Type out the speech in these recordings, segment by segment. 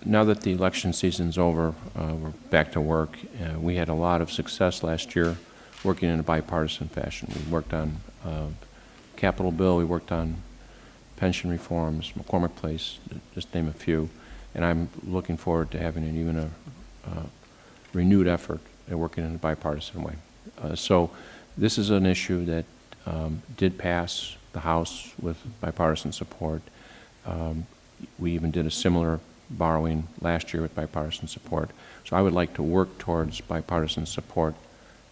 now that the election season's over, we're back to work. We had a lot of success last year working in a bipartisan fashion. We worked on capital bill, we worked on pension reforms, McCormick Place, just name a few. And I'm looking forward to having even a renewed effort at working in a bipartisan way. So this is an issue that did pass the House with bipartisan support. We even did a similar borrowing last year with bipartisan support. So I would like to work towards bipartisan support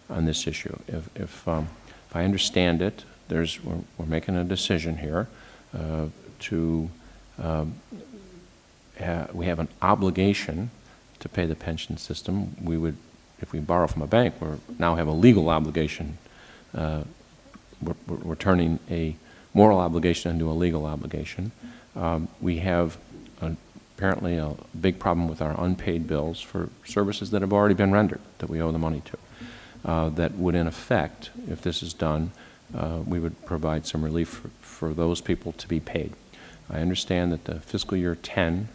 on this issue. If I understand it, we're making a decision here we have an obligation to pay the pension system. We would, if we borrow from a bank, we now have a legal obligation. We're turning a moral obligation into a legal obligation. We have apparently a big problem with our unpaid bills for services that have already been rendered, that we owe the money to. That would, in effect, if this is done, we would provide some relief for those people to be paid. I understand that the fiscal year 10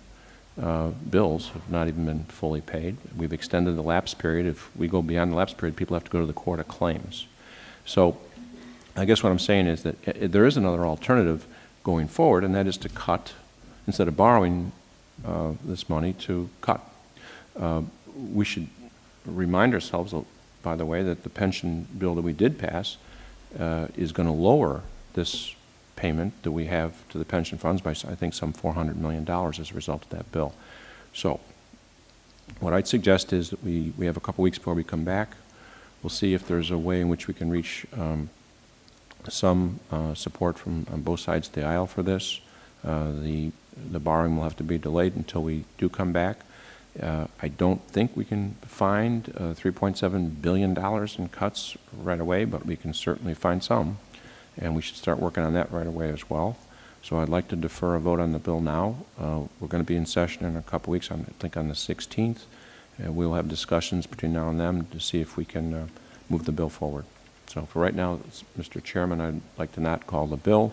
bills have not even been fully paid. We've extended the lapse period. If we go beyond the lapse period, people have to go to the Court of Claims. So I guess what I'm saying is that there is another alternative going forward, and that is to cut, instead of borrowing this money, to cut. We should remind ourselves, by the way, that the pension bill that we did pass is going to lower this payment that we have to the pension funds by, I think, some $400 million as a result of that bill. So what I'd suggest is that we have a couple weeks before we come back. We'll see if there's a way in which we can reach some support from on both sides of the aisle for this. The borrowing will have to be delayed until we do come back. I don't think we can find $3.7 billion in cuts right away, but we can certainly find some, and we should start working on that right away as well. So I'd like to defer a vote on the bill now. We're going to be in session in a couple weeks, I think on the 16th, and we'll have discussions between now and then to see if we can move the bill forward. So for right now, Mr. Chairman, I'd like to not call the bill.